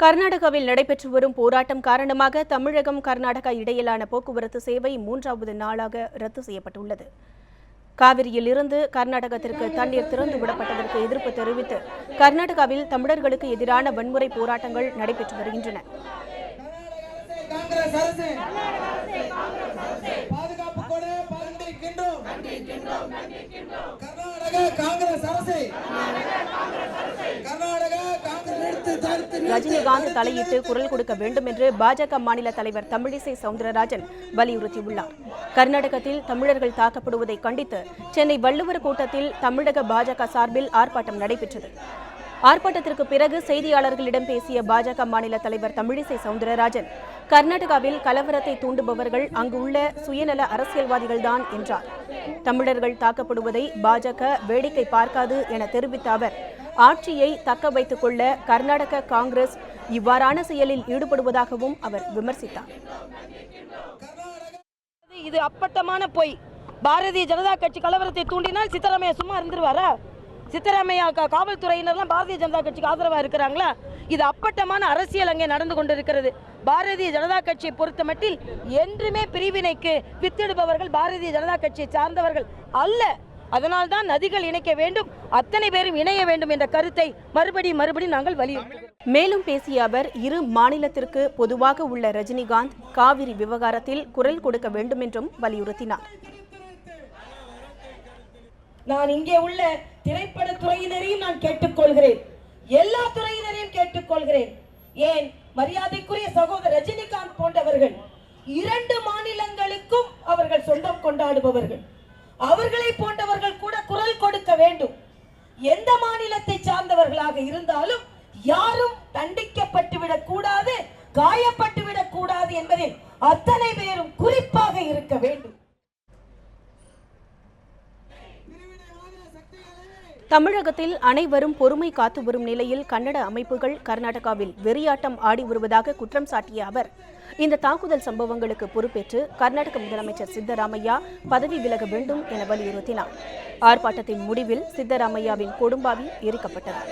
கர்நாடகாவில் நடைபெற்று வரும் போராட்டம் காரணமாக தமிழகம் கர்நாடகா இடையிலான போக்குவரத்து சேவை 3வது நாளாக ரத்து செய்யப்பட்டுள்ளது. காவிரியில் இருந்து கர்நாடகத்திற்கு தண்ணீர் திறந்து விடப்பட்டதற்கு எதிர்ப்பு தெரிவித்து கர்நாடகாவில் தமிழர்களுக்கு எதிரான வன்முறை போராட்டங்கள் நடைபெற்று வருகின்றன. ரஜினிகாந்த் தலையிட்டு குரல் கொடுக்க வேண்டும் என்று பாஜக மாநில தலைவர் தமிழிசை சவுந்தரராஜன் வலியுறுத்தியுள்ளார். கர்நாடகத்தில் தமிழர்கள் தாக்கப்படுவதை கண்டித்து சென்னை வள்ளுவர் கூட்டத்தில் தமிழக பாஜக சார்பில் ஆர்ப்பாட்டம் நடைபெற்றது. ஆர்ப்பாட்டத்திற்கு பிறகு செய்தியாளர்களிடம் பேசிய பாஜக மாநில தலைவர் தமிழிசை சவுந்தரராஜன், கர்நாடகாவில் கலவரத்தை தூண்டுபவர்கள் அங்குள்ள சுயநல அரசியல்வாதிகள்தான் என்றார். தமிழர்கள் தாக்கப்படுவதை பாஜக வேடிக்கை பார்க்காது என தெரிவித்த அவர், ஆட்சியை தக்க வைத்துக் கொள்ள கர்நாடக காங்கிரஸ் இவ்வாறான செயலில் ஈடுபடுவதாகவும் அவர் விமர்சித்தார். இது அப்பட்டமான பொய். பாரதிய ஜனதா கட்சி கலவரத்தை தூண்டினால் சித்தராமையா சும்மா இருந்துருவாரா? சித்தராமையா காவல்துறையினர்லாம் பாரதிய ஜனதா கட்சிக்கு ஆதரவா இருக்கிறாங்களா? இது அப்பட்டமான அரசியல் அங்கே நடந்து கொண்டிருக்கிறது. பாரதிய ஜனதா கட்சியை பொறுத்தமட்டில் என்றுமே பிரிவினைக்கு வித்திடுபவர்கள் பாரதிய ஜனதா கட்சியை சார்ந்தவர்கள் அல்ல. அதனால்தான் நதிகள் இணைக்க வேண்டும், அத்தனை பேரும் இணைய வேண்டும் என்ற கருத்தை மறுபடியும் நாங்கள் வலியுறுத்துகிறோம். மேலும் பேசிய அவர், இரு மாநிலத்திற்கு பொதுவாக உள்ள ரஜினிகாந்த் காவிரி விவகாரத்தில் குரல் கொடுக்க வேண்டும் என்றும் வலியுறுத்தினார். நான் இங்கே உள்ள திரைப்பட துறையினரையும் நான் கேட்டுக்கொள்கிறேன், எல்லா துறையினரையும் கேட்டுக்கொள்கிறேன். ஏன் மரியாதைக்குரிய சகோதரர் ரஜினிகாந்த் போன்றவர்கள் 2 மாநிலங்களுக்கும் அவர்கள் சொந்தம் கொண்டாடுபவர்கள். அவர்களை போன்றவர்கள் கூட குரல் கொடுக்க வேண்டும். எந்த மாநிலத்தை சார்ந்தவர்களாக இருந்தாலும் யாரும் தண்டிக்கப்பட்டுவிடக் கூடாது, காயப்பட்டுவிடக் கூடாது என்பதில் அத்தனை பேரும் குறிப்பாக இருக்க வேண்டும். தமிழகத்தில் அனைவரும் பொறுமை காத்து வரும் நிலையில் கன்னட அமைப்புகள் கர்நாடகாவில் வெறியாட்டம் ஆடி வருவதாக குற்றம் சாட்டிய அவர், இந்த தாக்குதல் சம்பவங்களுக்கு பொறுப்பேற்று கர்நாடக முதலமைச்சர் சித்தராமையா பதவி விலக வேண்டும் என வலியுறுத்தினார். ஆர்ப்பாட்டத்தின் முடிவில் சித்தராமையாவின் கொடும்பாவி எரிக்கப்பட்டது.